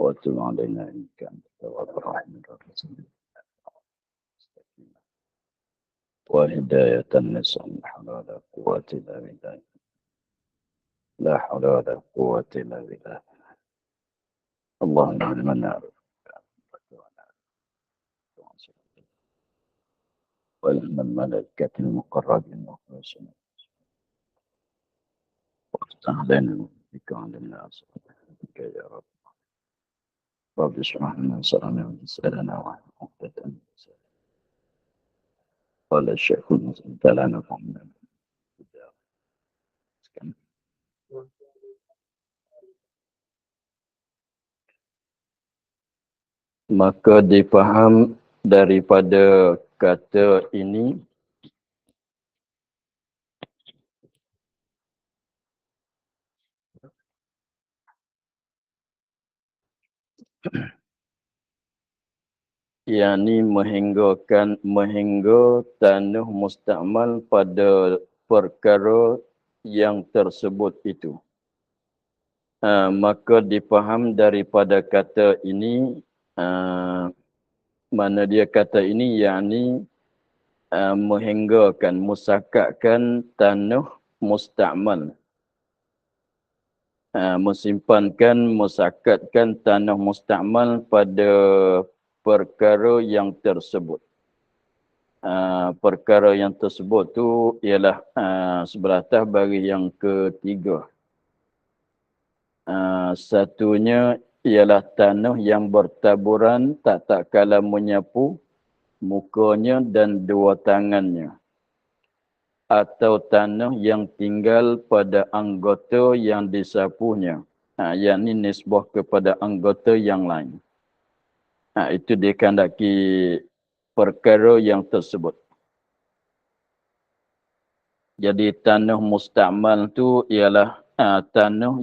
وتب علينا إنك أنت التواب الرحيم وهداية النساء لا حول ولا قوة إلا بالله لا حول ولا قوة إلا بالله اللهم من نعرف وإن الملائكة المقربين وحسن وافتح لنا بك عن الناس بك يا رب رب اشرح لنا صدرنا ويسرنا وعقدة قال الشيخ المسلم لنا فهمنا maka difaham daripada kata ini yakni menghingga tanah mustakmal pada perkara yang tersebut itu. Maka difaham daripada kata ini, mana dia kata ini, yakni menghinggakan, musakatkan tanah mustakmal. Mesimpankan, musakatkan tanah mustakmal pada perkara yang tersebut. Perkara yang tersebut tu ialah sebelah atas bagi yang ketiga. Satunya ialah tanah yang bertaburan tak kala menyapu mukanya dan dua tangannya. Atau tanah yang tinggal pada anggota yang disapunya. Yakni nisbah kepada anggota yang lain. Itu dikehendaki perkara yang tersebut. Jadi tanah mustakmal tu ialah tanah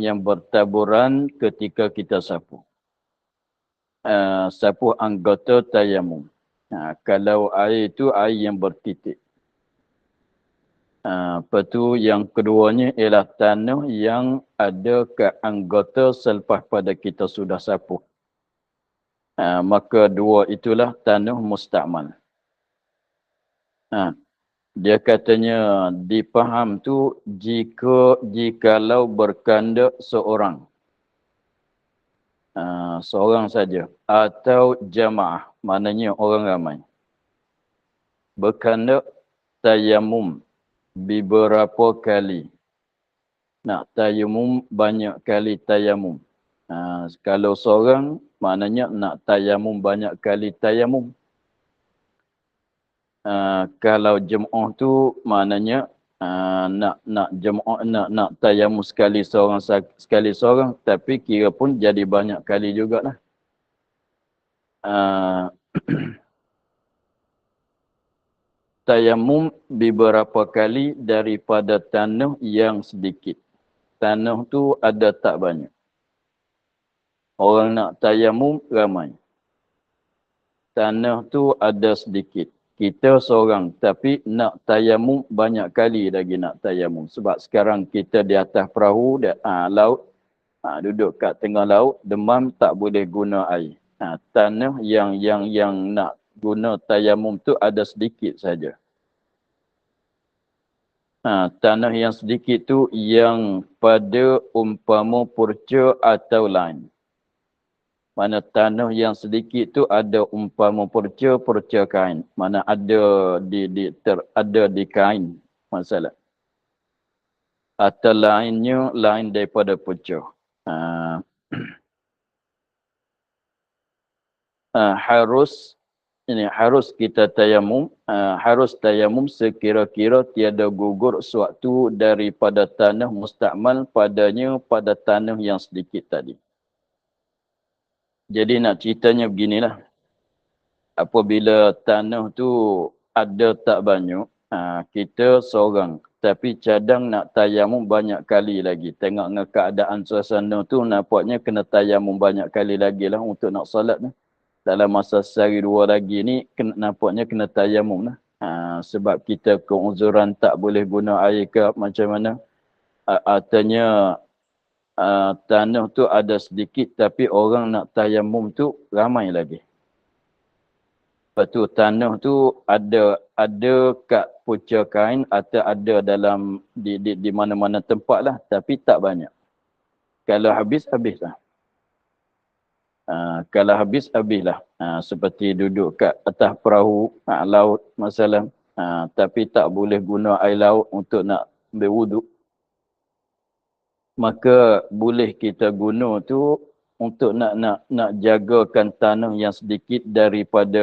yang bertaburan ketika kita sapu. Sapu anggota tayamum. Kalau air itu air yang bertitik. Lepas tu yang keduanya ialah tanah yang ada ke anggota selepas pada kita sudah sapu. Maka dua itulah tanah mustakmal. Dia katanya dipaham tu jikalau berkandak seorang. Seorang saja. Atau jamaah. Maknanya orang ramai. Berkandak tayamum beberapa kali. Nak tayamum banyak kali tayamum. Kalau seorang maknanya nak tayamum banyak kali tayamum. Kalau jemaah tu maknanya nak jemaah nak tayamum sekali seorang tapi kira pun jadi banyak kali jugalah. Tayamum beberapa kali daripada tanah yang sedikit. Tanah tu ada tak banyak. Orang nak tayamum ramai. Tanah tu ada sedikit. Kita seorang tapi nak tayamum banyak kali lagi nak tayamum. Sebab sekarang kita di atas perahu, laut, duduk kat tengah laut, demam tak boleh guna air. Tanah yang nak guna tayamum tu ada sedikit saja. Tanah yang sedikit tu yang pada umpama purca atau lain. Mana tanah yang sedikit tu ada umpama purca kain. Mana ada di kain masalah. Atau lainnya lain daripada purca. Harus kita tayamum, harus tayamum sekira-kira tiada gugur suatu daripada tanah mustakmal padanya pada tanah yang sedikit tadi. Jadi nak ceritanya beginilah. Apabila tanah tu ada tak banyak, kita seorang tapi cadang nak tayamum banyak kali lagi. Tengok dengan keadaan suasana tu nampaknya kena tayamum banyak kali lagi lah untuk nak solat ni. Dalam masa sehari dua lagi ni nampaknya kena tayamum lah. Sebab kita keuzuran tak boleh guna air ke macam mana. Artinya tanah tu ada sedikit tapi orang nak tayamum tu ramai lagi. Lepas tu tanah tu ada kat pucuk kain atau ada dalam di mana-mana tempat lah, tapi tak banyak. Kalau habis, habislah. Kalau habis, habislah. Seperti duduk kat atas perahu, laut masalah. Tapi tak boleh guna air laut untuk nak berwuduk. Maka boleh kita guna tu untuk nak jagakan tanah yang sedikit daripada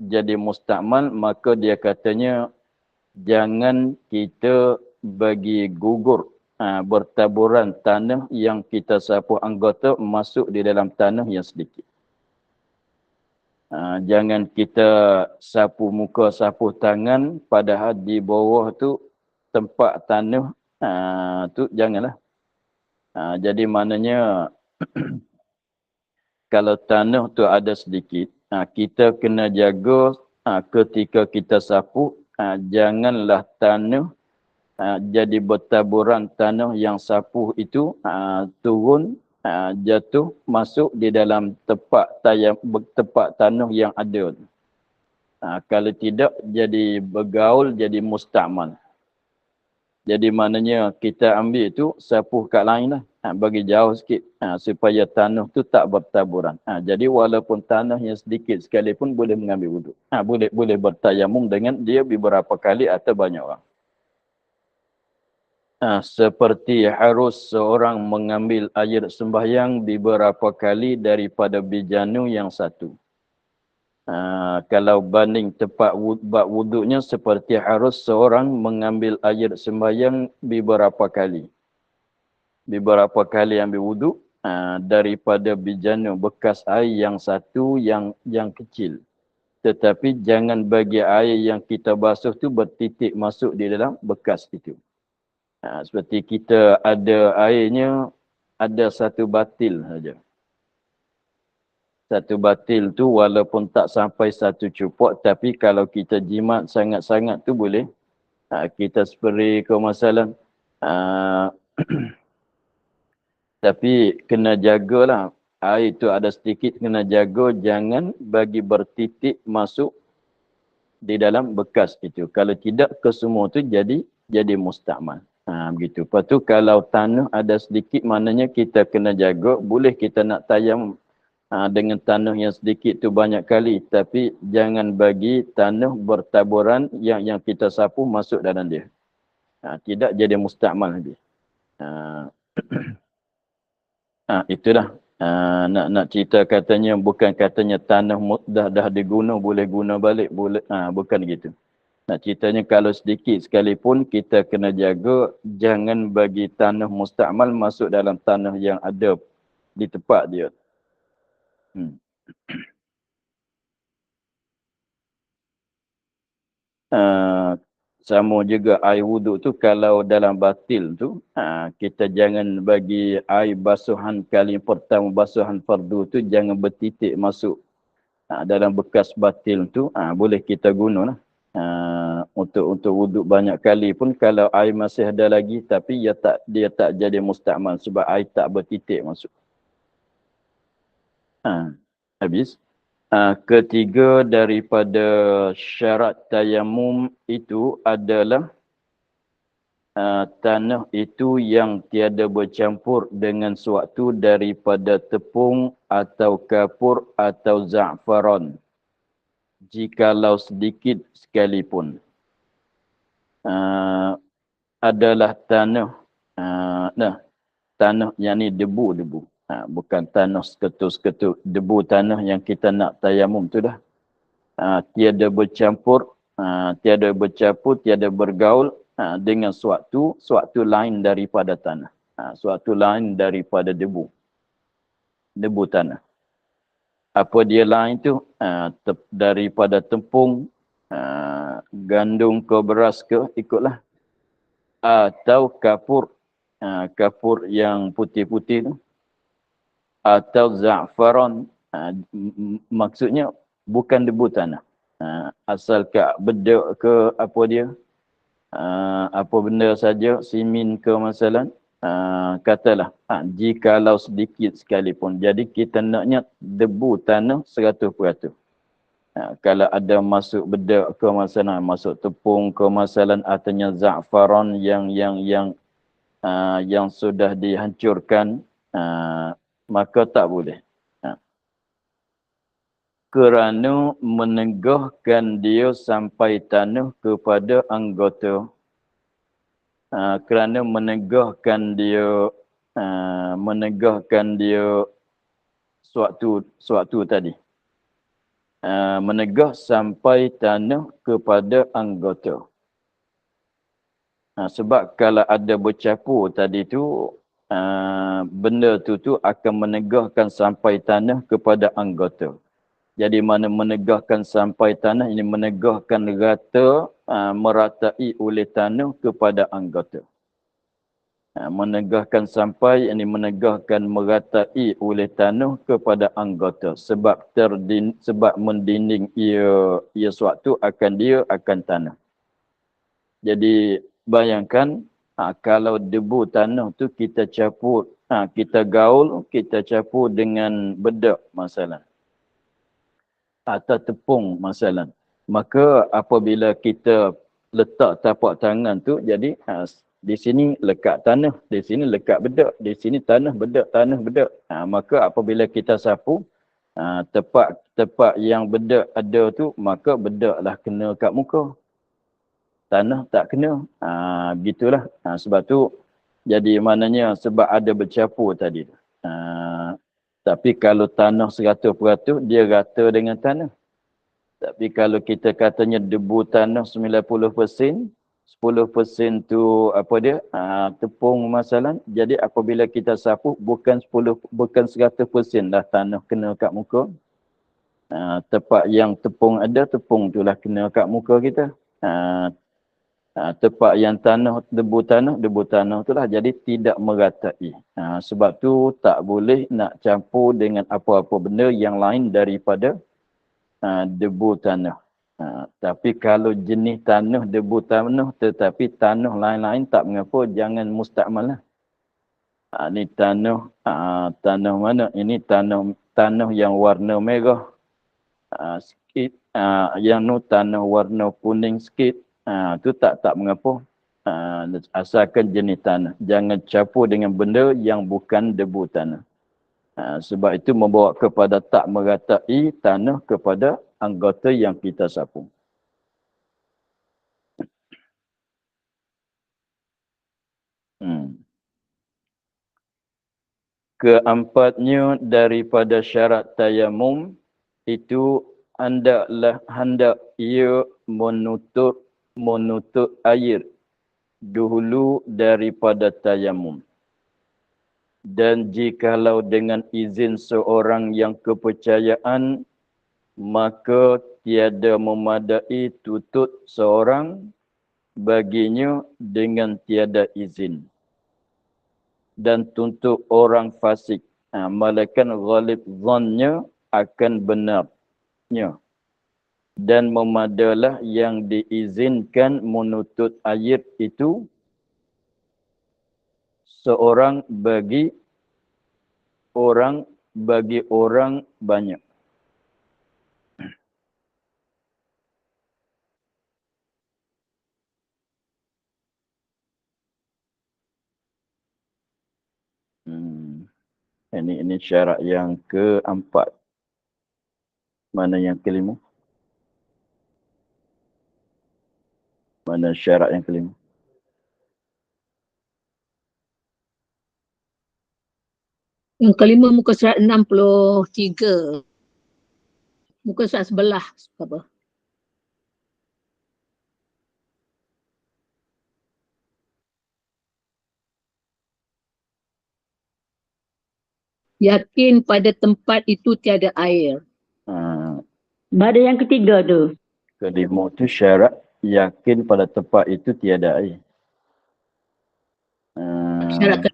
jadi mustakmal, maka dia katanya jangan kita bagi gugur bertaburan tanah yang kita sapu anggota masuk di dalam tanah yang sedikit. Jangan kita sapu muka, sapu tangan, padahal di bawah tu tempat tanah tu janganlah. Jadi maknanya kalau tanah tu ada sedikit, kita kena jaga ketika kita sapu, janganlah tanah jadi bertaburan tanah yang sapu itu turun, jatuh, masuk di dalam tempat tanah yang ada. Kalau tidak, jadi bergaul, jadi mustakmal. Jadi maknanya kita ambil itu sapu kat lain lah, bagi jauh sikit supaya tanah tu tak bertaburan. Jadi walaupun tanah yang sedikit sekalipun boleh mengambil wuduk. Boleh bertayamum dengan dia beberapa kali atau banyak orang. Seperti harus seorang mengambil air sembahyang beberapa kali daripada bijanu yang satu. Kalau banding tempat wuduknya seperti harus seorang mengambil air sembahyang beberapa kali. Beberapa kali ambil wuduk daripada bijanu bekas air yang satu yang kecil. Tetapi jangan bagi air yang kita basuh tu bertitik masuk di dalam bekas itu. Seperti kita ada airnya, ada satu batil saja. Satu batil tu walaupun tak sampai satu cupok, tapi kalau kita jimat sangat-sangat tu boleh. Kita spray ke masalah. Tapi kena jagalah. Air tu ada sedikit, kena jaga jangan bagi bertitik masuk di dalam bekas itu. Kalau tidak, kesemua tu jadi mustakmal. Begitu. Lepas tu kalau tanah ada sedikit, maknanya kita kena jaga. Boleh kita nak tayamum dengan tanah yang sedikit tu banyak kali. Tapi jangan bagi tanah bertaburan yang kita sapu masuk dalam dia. Tidak jadi mustakmal lagi. Itulah. Nak cerita katanya, bukan katanya tanah dah diguna, boleh guna balik. Boleh, bukan gitu. Nak ceritanya kalau sedikit sekalipun kita kena jaga jangan bagi tanah mustakmal masuk dalam tanah yang ada di tempat dia. Sama juga air wuduk tu kalau dalam batil tu kita jangan bagi air basuhan kali pertama, basuhan fardu tu jangan bertitik masuk dalam bekas batil tu. Boleh kita guna lah. Untuk wuduk banyak kali pun kalau air masih ada lagi tapi dia tak jadi mustakmal sebab air tak bertitik masuk. Habis. Ketiga daripada syarat tayamum itu adalah tanah itu yang tiada bercampur dengan suatu daripada tepung atau kapur atau za'faran. Jikalau sedikit sekalipun. Adalah tanah. Tanah yang ni debu-debu. Bukan tanah seketul-seketul. Debu tanah yang kita nak tayamum tu dah. Tiada bercampur, tiada bergaul dengan suatu lain daripada tanah. Suatu lain daripada debu. Debu tanah. Apa dia lain tu? Daripada tepung, gandum ke beras ke, ikutlah. Atau kapur. Kapur yang putih-putih tu. Atau za'faran. Maksudnya bukan debu tanah. Asal ke beduk ke apa dia. Apa benda saja, simin ke masalah. katalah jikalau sedikit sekalipun, jadi kita naknya debu tanah 100%. Kalau ada masuk bedak ke masalah masuk tepung ke masalah artinya za'faran yang sudah dihancurkan, maka tak boleh. Kerana menegahkan dia sampai tanah kepada anggota, kerana menegahkan dia suatu tadi, menegah sampai tanah kepada anggota. Sebab kalau ada bercampur tadi tu, benda tu akan menegahkan sampai tanah kepada anggota. Jadi mana menegahkan sampai tanah, ini menegahkan rata, meratai oleh tanah kepada anggota. Menegahkan sampai, ini menegahkan meratai oleh tanah kepada anggota. Sebab mendinding ia suatu akan tanah. Jadi bayangkan, kalau debu tanah tu kita campur, kita gaul, kita campur dengan bedak masalah, atau tepung masalah, maka apabila kita letak tapak tangan tu, jadi di sini lekat tanah, di sini lekat bedak, di sini tanah bedak, maka apabila kita sapu, tepat yang bedak ada tu, maka bedaklah kena kat muka, tanah tak kena. Begitulah. Sebab tu jadi maknanya sebab ada bercampur tadi. Tapi kalau tanah 100%, dia rata dengan tanah. Tapi kalau kita katanya debu tanah 90%, 10% tu apa dia? Tepung masalah. Jadi apabila kita sapu, bukan 100% dah tanah kena kat muka. Tepat yang tepung ada, tepung tu lah kena kat muka kita. Tepat yang debu tanah tu lah, jadi tidak meratai. Sebab tu tak boleh nak campur dengan apa-apa benda yang lain daripada debu tanah. Tapi kalau jenis tanah debu tanah tetapi tanah lain-lain tak mengapa, jangan mustakmal lah. Ini tanah mana? Ini tanah yang warna merah sikit, yang tanah warna kuning sikit. Tu tak mengapa. Asalkan jenis tanah. Jangan campur dengan benda yang bukan debu tanah. Sebab itu membawa kepada tak meratai tanah kepada anggota yang kita sapu. Keempatnya daripada syarat tayamum itu hendak ia menutup air dahulu daripada tayamum. Dan jikalau dengan izin seorang yang kepercayaan, maka tiada memadai tutup seorang baginya dengan tiada izin. Dan tuntut orang fasik, malaikat ghalib zannya akan benarnya. Dan memadalah yang diizinkan menutup air itu seorang bagi orang banyak. Ini syarat yang keempat. Mana yang kelima? Mana syarat yang kelima? Yang kelima muka surat 63. Muka surat sebelah. Apa? Yakin pada tempat itu tiada air. Pada yang ketiga tu. Kelima tu syarat yakin pada tempat itu tiada air. Syarat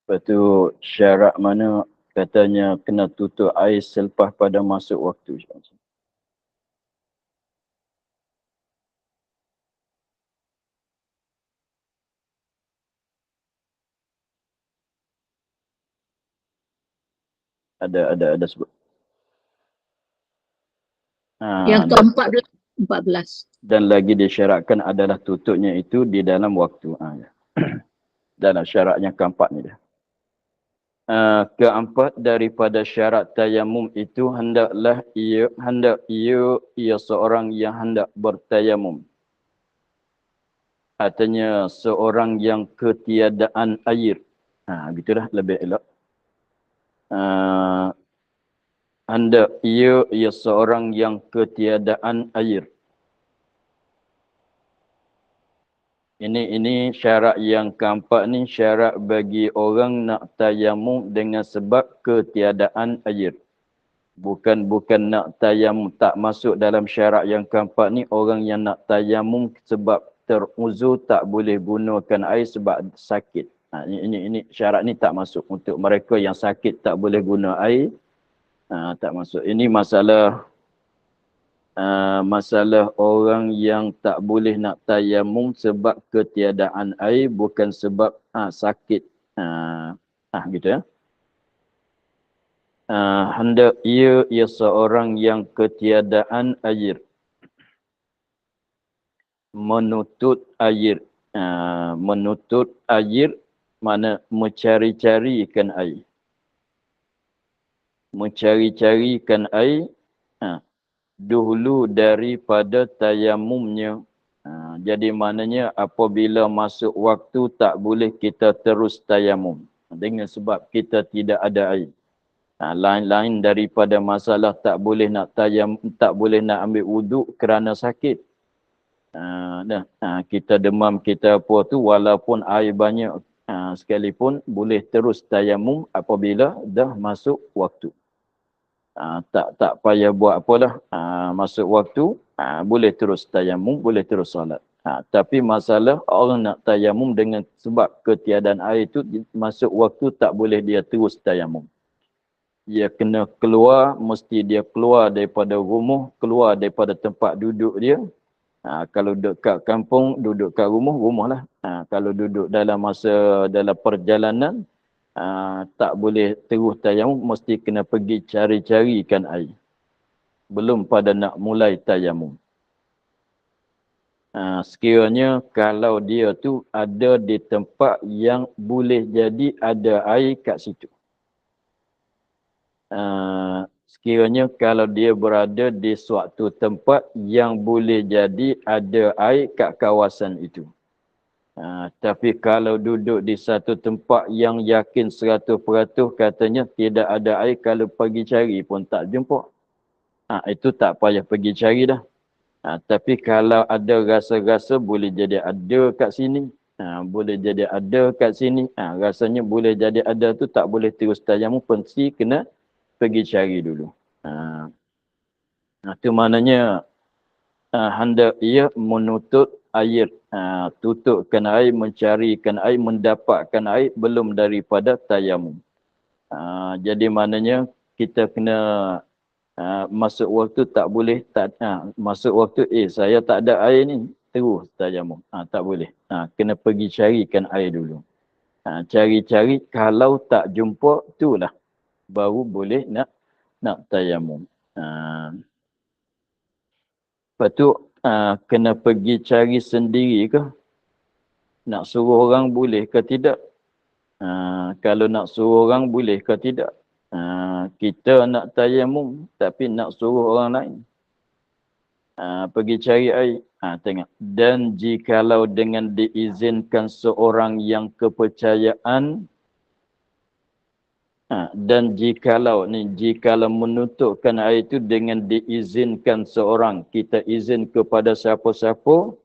Lepas tu syarat mana katanya kena tutup air selepas pada masuk waktu. Ada sebut. Yang ke-14. Dan lagi disyaratkan adalah tutupnya itu di dalam waktu. Ya. Dalam syaratnya keempat ni dia. Keempat daripada syarat tayamum itu hendaklah ia seorang yang hendak bertayamum. Artinya seorang yang ketiadaan air. Gitulah lebih elok. Hendak ia seorang yang ketiadaan air. Ini syarat yang keempat ni syarat bagi orang nak tayamum dengan sebab ketiadaan air. Bukan nak tayamum, tak masuk dalam syarat yang keempat ni orang yang nak tayamum sebab teruzur tak boleh gunakan air sebab sakit. Ini syarat ni tak masuk untuk mereka yang sakit tak boleh guna air. Tak masuk. Ini masalah orang yang tak boleh nak tayamum sebab ketiadaan air, bukan sebab sakit. Gitu ya. Hendak ia seorang yang ketiadaan air. Menutut air. Menutut air mana mencari-carikan air. Mencari-carikan air dahulu daripada tayamumnya. Jadi maknanya apabila masuk waktu tak boleh kita terus tayamum. Dengan sebab kita tidak ada air. Lain-lain daripada masalah tak boleh nak tayamum, tak boleh nak ambil wuduk kerana sakit. Kita demam, kita apa tu, walaupun air banyak sekalipun boleh terus tayamum apabila dah masuk waktu. Tak payah buat apalah. Masuk waktu, boleh terus tayamum, boleh terus solat. Tapi masalah orang nak tayamum dengan sebab ketiadaan air itu, masuk waktu tak boleh dia terus tayamum. Dia kena keluar, mesti dia keluar daripada rumah, keluar daripada tempat duduk dia. Kalau duduk kat kampung, duduk kat rumah lah. Kalau duduk dalam perjalanan, tak boleh terus tayamum, mesti kena pergi cari-carikan air. Belum pada nak mulai tayamum. Sekiranya kalau dia tu ada di tempat yang boleh jadi ada air kat situ. Sekiranya kalau dia berada di suatu tempat yang boleh jadi ada air kat kawasan itu. Tapi kalau duduk di satu tempat yang yakin 100% katanya tidak ada air, kalau pergi cari pun tak jumpa. Itu tak payah pergi cari dah. Tapi kalau ada rasa-rasa boleh jadi ada kat sini. Boleh jadi ada kat sini. Rasanya boleh jadi ada tu tak boleh terus tayamum, mesti kena pergi cari dulu. Itu maknanya hendak ia menuntut air, tutupkan air, mencarikan air, mendapatkan air belum daripada tayamum. Jadi maknanya kita kena masuk waktu tak boleh, masuk waktu saya tak ada air ni, terus tayamum. Tak boleh. Kena pergi carikan air dulu. Cari-cari, kalau tak jumpa, itulah baru boleh nak tayamum. Lepas tu kena pergi cari sendiri ke? Nak suruh orang boleh ke tidak? Kalau nak suruh orang boleh ke tidak? Kita nak tayamum tapi nak suruh orang lain. Pergi cari air. Tengok. Dan jikalau dengan diizinkan seorang yang kepercayaan, dan jikalau menutupkan air itu dengan diizinkan seorang, kita izin kepada siapa-siapa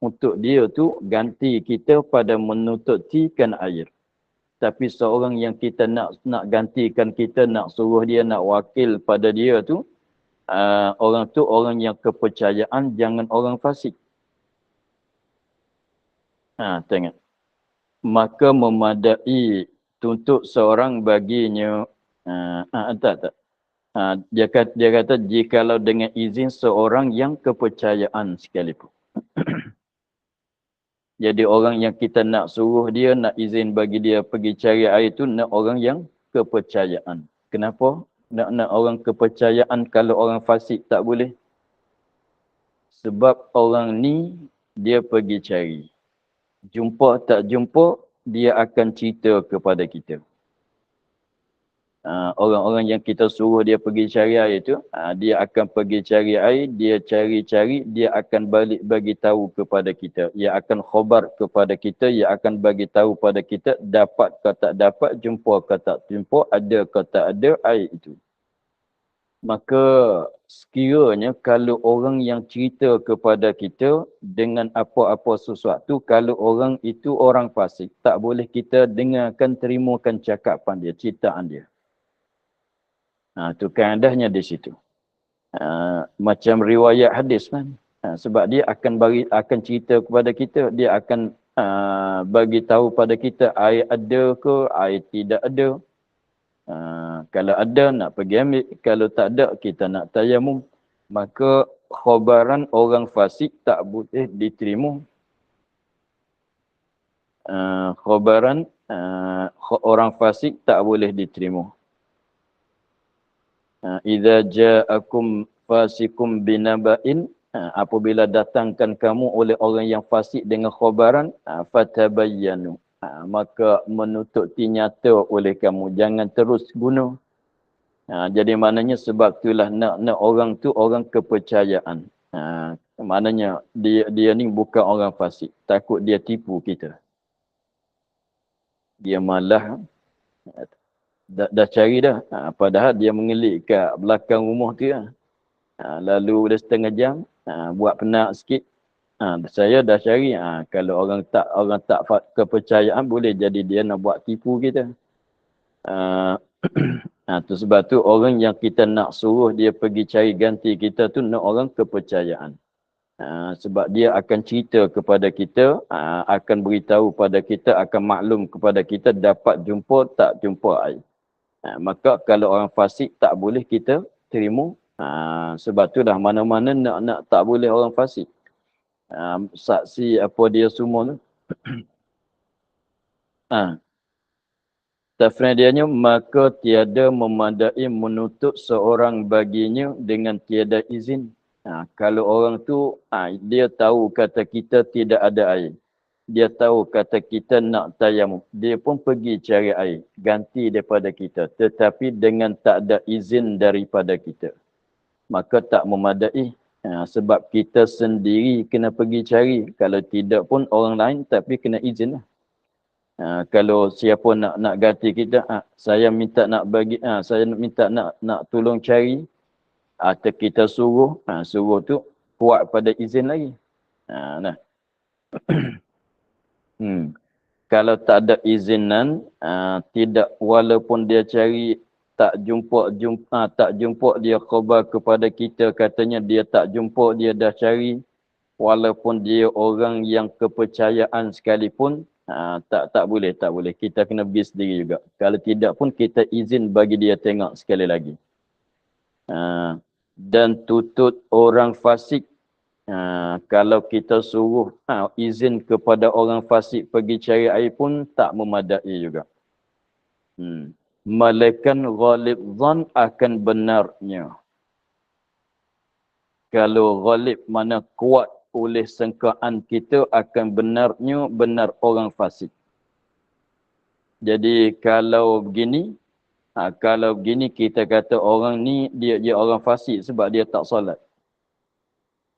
untuk dia tu ganti kita pada menutupkan air. Tapi seorang yang kita nak gantikan kita, nak suruh dia, nak wakil pada dia tu, orang tu orang yang kepercayaan, jangan orang fasik. Tengok. Maka memadai tuntut seorang baginya. Tak. Dia kata jikalau dengan izin seorang yang kepercayaan sekalipun. Jadi orang yang kita nak suruh dia, nak izin bagi dia pergi cari air itu, nak orang yang kepercayaan. Kenapa? Nak orang kepercayaan kalau orang fasik tak boleh? Sebab orang ni dia pergi cari. Jumpa tak jumpa, dia akan cerita kepada kita. Orang-orang yang kita suruh dia pergi cari air tu, dia akan pergi cari air, dia cari-cari, dia akan balik bagi tahu kepada kita. Ia akan khabar kepada kita, ia akan bagi tahu pada kita, dapat ke tak dapat, jumpa ke tak jumpa, ada ke tak ada air itu. Maka sekiranya kalau orang yang cerita kepada kita dengan apa-apa sesuatu, kalau orang itu orang fasik, tak boleh kita dengarkan, terimakan cakapan dia, citaan dia. Tu kaedahnya di situ. Macam riwayat hadis kan. Sebab dia akan cerita kepada kita, dia akan bagi tahu pada kita air ada ke, air tidak ada. Kalau ada nak pergi ambil, kalau tak ada kita nak tayamum. Maka khabaran orang fasik tak boleh diterima. Khabaran orang fasik tak boleh diterima. Idza ja'akum fasikum binaba'in, apabila datangkan kamu oleh orang yang fasik dengan khabaran, fatabayyanu, maka menututi nyata oleh kamu, jangan terus guna. Jadi maknanya sebab itulah nak orang tu orang kepercayaan. Maknanya dia ni bukan orang fasik, takut dia tipu kita. Dia malah dah cari dah. Padahal dia mengelik kat belakang rumah tu lah. Lalu dah setengah jam, buat penat sikit. Saya dah cari. Kalau orang tak kepercayaan, boleh jadi dia nak buat tipu kita. Tu sebab tu orang yang kita nak suruh dia pergi cari ganti kita tu nak orang kepercayaan. Sebab dia akan cerita kepada kita, akan beritahu pada kita, akan maklum kepada kita dapat jumpa tak jumpa air. Maka kalau orang fasik tak boleh kita terima. Sebab tu dah mana-mana nak tak boleh orang fasik. Saksi apa dia semua tu. Tafridiannya, maka tiada memadai menuntut seorang baginya dengan tiada izin. Kalau orang tu dia tahu kata kita tidak ada air. Dia tahu kata kita nak tayamum. Dia pun pergi cari air. Ganti daripada kita. Tetapi dengan tak ada izin daripada kita. Maka tak memadai. Sebab kita sendiri kena pergi cari. Kalau tidak pun orang lain tapi kena izin lah. Kalau siapa nak ganti kita, saya minta nak bagi, saya minta nak tolong cari. Atau kita suruh tu kuat pada izin lagi. Kalau tak ada izinan, tidak, walaupun dia cari tak jumpa dia khabar kepada kita, katanya dia tak jumpa, dia dah cari, walaupun dia orang yang kepercayaan sekalipun, tak boleh. Kita kena pergi sendiri juga. Kalau tidak pun kita izin bagi dia tengok sekali lagi. Dan tutut orang fasik, kalau kita suruh izin kepada orang fasik pergi cari air pun tak memadai juga. Malaikat ghalib zan akan benarnya. Kalau ghalib mana kuat oleh sangkaan kita, akan benarnya benar orang fasik. Jadi kalau begini kita kata orang ni dia orang fasik sebab dia tak solat.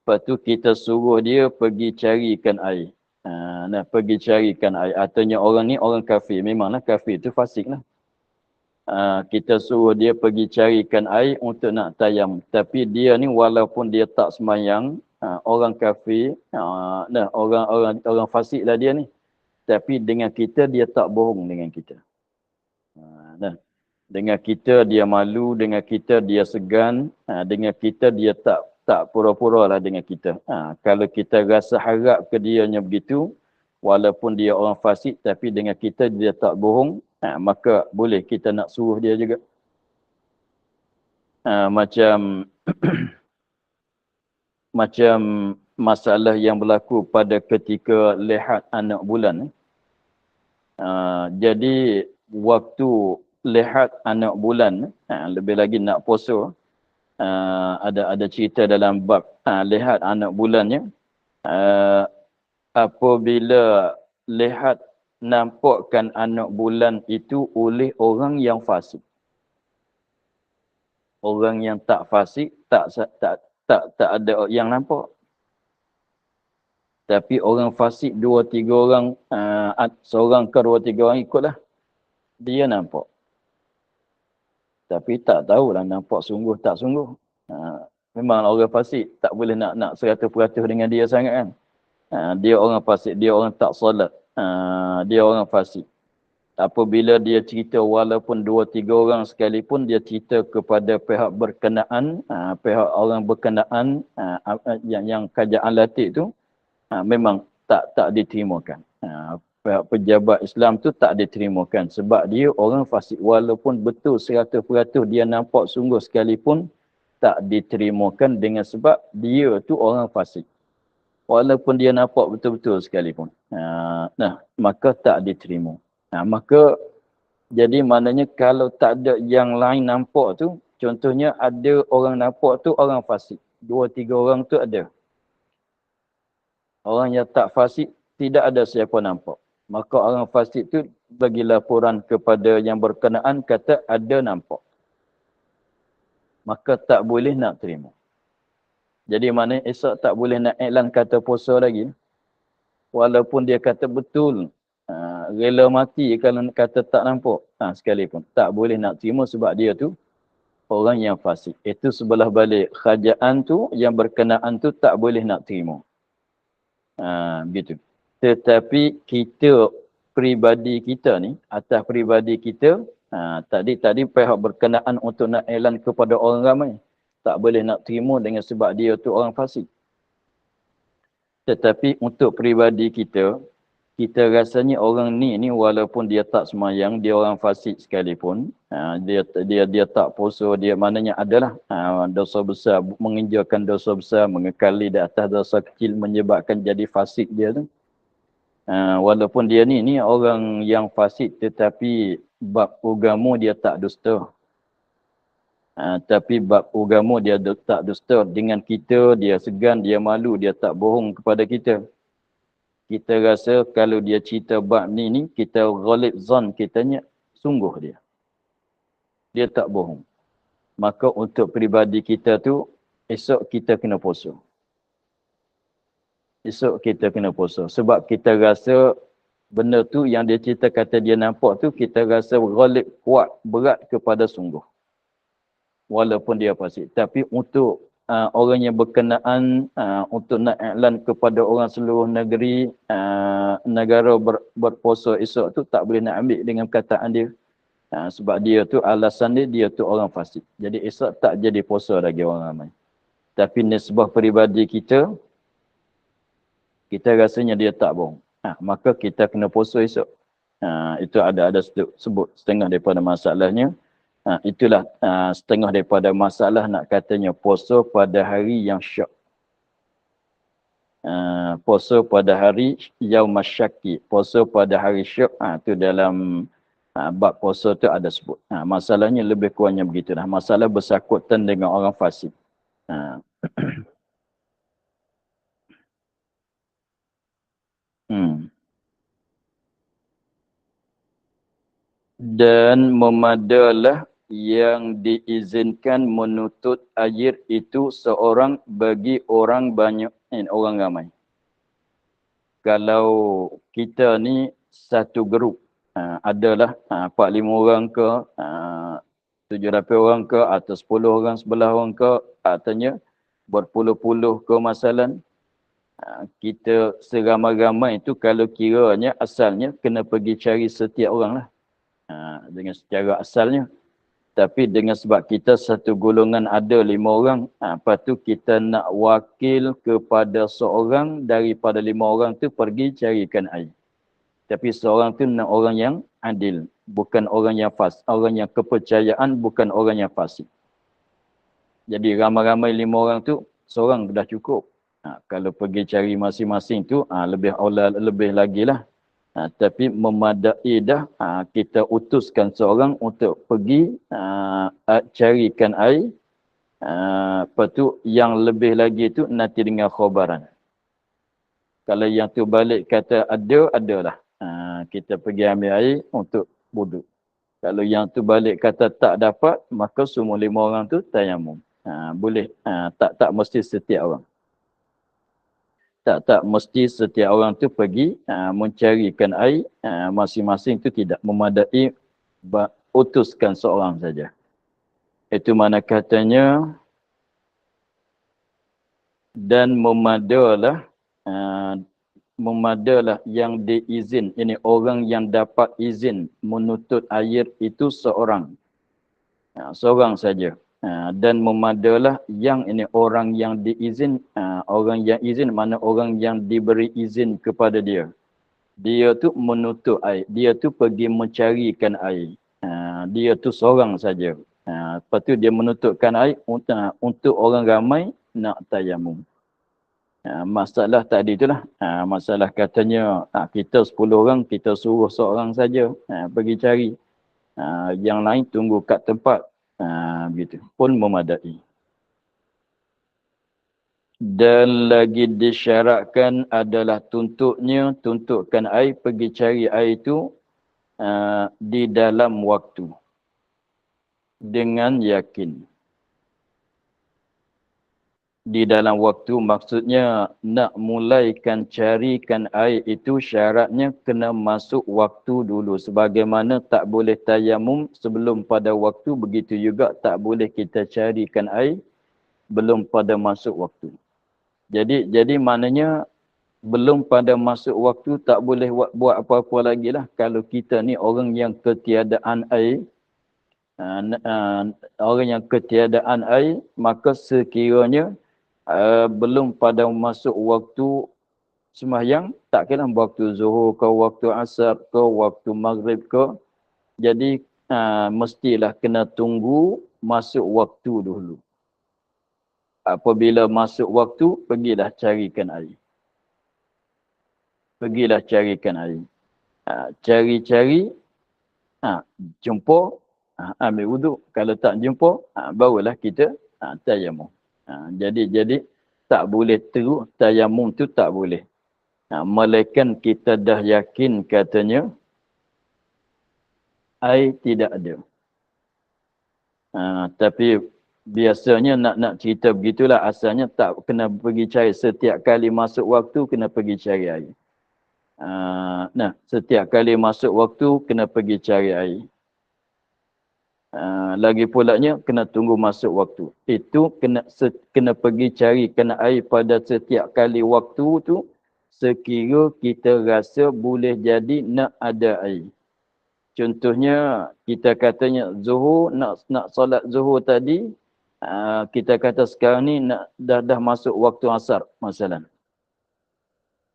Lepas tu kita suruh dia pergi carikan air. Pergi carikan air. Artinya orang ni orang kafir. Memanglah kafir tu fasik lah. Kita suruh dia pergi carikan air untuk nak tayamum. Tapi dia ni walaupun dia tak sembahyang, orang kafir, orang fasik lah dia ni. Tapi dengan kita dia tak bohong dengan kita. Dengan kita dia malu, dengan kita dia segan, dengan kita dia tak pura-pura lah dengan kita. Kalau kita rasa harap ke dianya begitu, walaupun dia orang fasik, tapi dengan kita dia tak bohong, maka boleh kita nak suruh dia juga. Macam masalah yang berlaku pada ketika lihat anak bulan. Jadi waktu lihat anak bulan, lebih lagi nak puasa, ada cerita dalam bab lihat anak bulannya, apabila lihat nampakkan anak bulan itu oleh orang yang fasik. Orang yang tak fasik tak ada yang nampak. Tapi orang fasik 2-3 orang, seorang ke 2-3 orang ikutlah. Dia nampak. Tapi tak tahulah nampak sungguh tak sungguh. Memang orang fasik tak boleh nak 100% dengan dia sangat kan. Dia orang fasik, dia orang tak solat. Dia orang fasik. Apabila dia cerita walaupun 2-3 orang sekalipun, dia cerita kepada pihak berkenaan, pihak orang berkenaan yang kerajaan Latik tu, memang tak diterimakan. Pihak pejabat Islam tu tak diterimakan sebab dia orang fasik. Walaupun betul 100% dia nampak sungguh sekalipun, tak diterimakan dengan sebab dia tu orang fasik. Walaupun dia nampak betul-betul sekalipun. Maka tak diterima. Maka jadi maknanya kalau tak ada yang lain nampak tu, contohnya ada orang nampak tu orang fasik. 2-3 orang tu ada. Orang yang tak fasik tidak ada siapa nampak. Maka orang fasik tu bagi laporan kepada yang berkenaan kata ada nampak. Maka tak boleh nak terima. Jadi maknanya esok tak boleh nak iklan kata puasa lagi. Walaupun dia kata betul. Rela mati kalau kata tak nampak. Sekalipun. Tak boleh nak terima sebab dia tu orang yang fasik. Itu sebelah balik. Kerajaan tu yang berkenaan tu tak boleh nak terima. Gitu. Tetapi kita, peribadi kita ni, atas peribadi kita, tadi pihak berkenaan untuk nak iklan kepada orang ramai. Tak boleh nak terima dengan sebab dia tu orang fasik. Tetapi untuk peribadi kita, kita rasanya orang ni walaupun dia tak semayang, dia orang fasik sekalipun, dia tak puasa, dia maknanya adalah dosa besar, menginjakan dosa besar, mengekali di atas dosa kecil menyebabkan jadi fasik dia tu. Walaupun dia ni orang yang fasik tetapi bab agama dia tak dusta. Tapi bab agama dia tak dusta dengan kita, dia segan, dia malu, dia tak bohong kepada kita. Kita rasa kalau dia cerita bab ni kita ghalib zon kitanya sungguh dia. Dia tak bohong. Maka untuk peribadi kita tu, esok kita kena puasa. Esok kita kena puasa. Sebab kita rasa benda tu yang dia cerita kata dia nampak tu, kita rasa ghalib kuat, berat kepada sungguh. Walaupun dia fasik. Tapi untuk orang yang berkenaan untuk nak iklan kepada orang seluruh negeri, negara berpuasa esok tu tak boleh nak ambil dengan perkataan dia. Sebab dia tu alasan dia tu orang fasik. Jadi esok tak jadi puasa lagi orang ramai. Tapi nisbah peribadi kita rasanya dia tak bohong. Maka kita kena puasa esok. Itu ada sebut setengah daripada masalahnya. Itulah setengah daripada masalah nak katanya puasa pada hari yang syak. Puasa pada hari yaum syaki. Puasa pada hari syak. Itu dalam bab puasa tu ada sebut. Masalahnya lebih kurangnya begitulah. Masalah bersangkutan dengan orang fasik. Dan memadalah yang diizinkan menuntut air itu seorang bagi orang banyak, orang ramai. Kalau kita ni satu grup, adalah 4-5 orang ke, 7-8 orang ke, atau 10 orang, 11 orang ke, artinya berpuluh-puluh kemasalan, kita seramai-ramai itu kalau kiranya asalnya kena pergi cari setiap orang lah. Dengan secara asalnya. Tapi dengan sebab kita satu golongan ada 5 orang, lepas tu kita nak wakil kepada seorang daripada 5 orang tu pergi carikan air. Tapi seorang tu nak orang yang adil, bukan orang yang fasik, orang yang kepercayaan, bukan orang yang fasik. Jadi ramai-ramai 5 orang tu, seorang dah cukup. Kalau pergi cari masing-masing tu, lebih lagi lah. Tapi memadai dah, kita utuskan seorang untuk pergi carikan air. Lepas tu yang lebih lagi tu nanti dengan khabaran. Kalau yang tu balik kata adalah. Kita pergi ambil air untuk wuduk. Kalau yang tu balik kata tak dapat, maka semua 5 orang tu tayamum. Boleh. Tak mesti setiap orang. Tak mesti setiap orang tu pergi mencarikan air. Masing-masing tu tidak memadai, utuskan seorang saja. Itu mana katanya, dan memadalah yang diizin. Ini orang yang dapat izin menuntut air itu seorang. Seorang saja. Dan memadalah yang ini orang yang diizin. Orang yang izin mana orang yang diberi izin kepada dia. Dia tu menuntut air. Dia tu pergi mencarikan air. Dia tu seorang saja. Lepas tu dia menuntutkan air untuk orang ramai nak tayamum. Masalah tadi itulah. Masalah katanya kita 10 orang, kita suruh seorang saja pergi cari. Yang lain tunggu kat tempat. Begitu. Pun memadai. Dan lagi disyaratkan adalah tuntutkan air, pergi cari air itu di dalam waktu. Dengan yakin. Di dalam waktu maksudnya nak mulaikan carikan air itu syaratnya kena masuk waktu dulu. Sebagaimana tak boleh tayamum sebelum pada waktu, begitu juga tak boleh kita carikan air belum pada masuk waktu. Jadi maknanya belum pada masuk waktu tak boleh buat apa-apa lagi lah. Kalau kita ni orang yang ketiadaan air, orang yang ketiadaan air, maka sekiranya belum pada masuk waktu sembahyang, tak kira waktu zuhur ke, waktu asar ke, waktu maghrib ke. Jadi mestilah kena tunggu masuk waktu dulu. Apabila masuk waktu, pergilah carikan air. Pergilah carikan air. Cari-cari, jumpa, ambil wuduk. Kalau tak jumpa, barulah kita tayamum. Jadi tak boleh terus tayamum tu tak boleh. Melainkan kita dah yakin katanya air tidak ada. Tapi biasanya nak cerita begitulah, asalnya tak kena pergi cari setiap kali masuk waktu kena pergi cari air. Setiap kali masuk waktu kena pergi cari air. Lagi pulanya kena tunggu masuk waktu. Itu kena pergi cari kena air pada setiap kali waktu tu sekira kita rasa boleh jadi nak ada air. Contohnya kita katanya zuhur, nak solat zuhur tadi, kita kata sekarang ni dah masuk waktu asar masalah.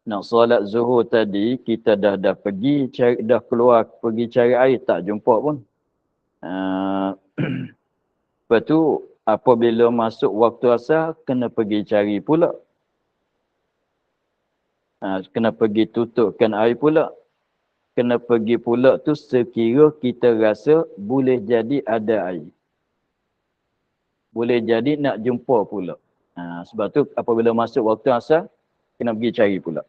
Nak solat zuhur tadi kita dah pergi cari, dah keluar pergi cari air tak jumpa pun. Lepas tu apabila masuk waktu asar kena pergi cari pula. Kena pergi tutupkan air pula. Kena pergi pula tu sekira kita rasa boleh jadi ada air. Boleh jadi nak jumpa pula. Sebab tu apabila masuk waktu asar kena pergi cari pula.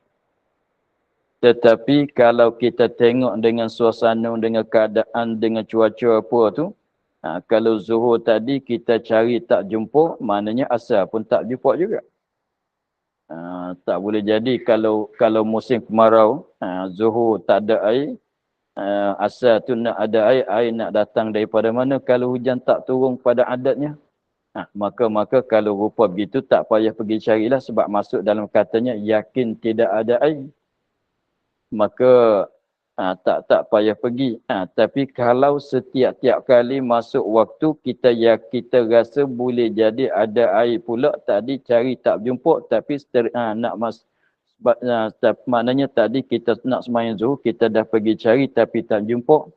Tetapi kalau kita tengok dengan suasana, dengan keadaan, dengan cuaca apa tu, kalau zuhur tadi kita cari tak jumpa, maknanya asar pun tak jumpa juga. Tak boleh jadi kalau musim kemarau, zuhur tak ada air, asar tu nak ada air nak datang daripada mana kalau hujan tak turun pada adatnya. Maka kalau rupa begitu tak payah pergi carilah sebab masuk dalam katanya yakin tidak ada air. Maka tak payah pergi. Tapi kalau setiap kali masuk waktu kita rasa boleh jadi ada air pula, tadi cari tak jumpa tapi maknanya tadi kita nak sembahyang zuhur, kita dah pergi cari tapi tak jumpa.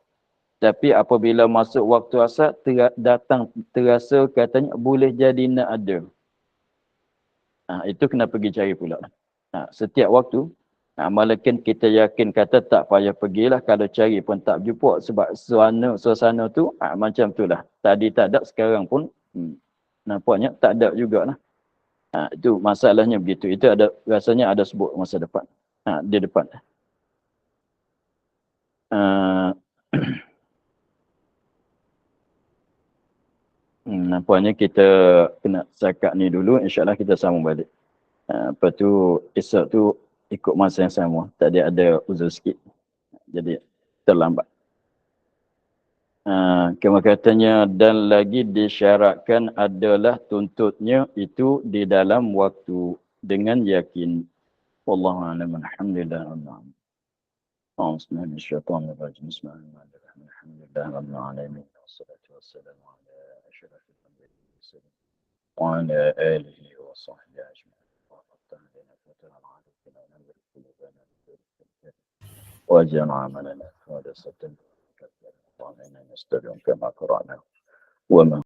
Tapi apabila masuk waktu asar datang terasa katanya boleh jadi nak ada. Itu kena pergi cari pula. Setiap waktu Malakan kita yakin kata tak payah pergilah, kalau cari pun tak jumpa sebab suasana tu macam tu lah. Tadi tak ada, sekarang pun nampaknya tak ada jugalah. Itu masalahnya begitu. Itu ada, rasanya ada sebut masa depan. Di depan. Nampaknya kita kena sakat ni dulu. InsyaAllah kita sambung balik. Lepas tu, esok tu ikut masa yang sama. Tadi ada uzur sikit. Jadi terlambat. Katanya dan lagi disyaratkan adalah tuntutnya itu di dalam waktu dengan yakin. Wallahu a'lam. Alhamdulillah. Bismillahirrahmanirrahim. Bismillahirrahmanirrahim. Alhamdulillah rabbil alamin. Wassalatu wassalamu ala asyrafil anbiya'i wa ala alihi wa sahbihi ajma'in. واجعل عملنا خالصة وإنا نستودعك كما قرأنا وما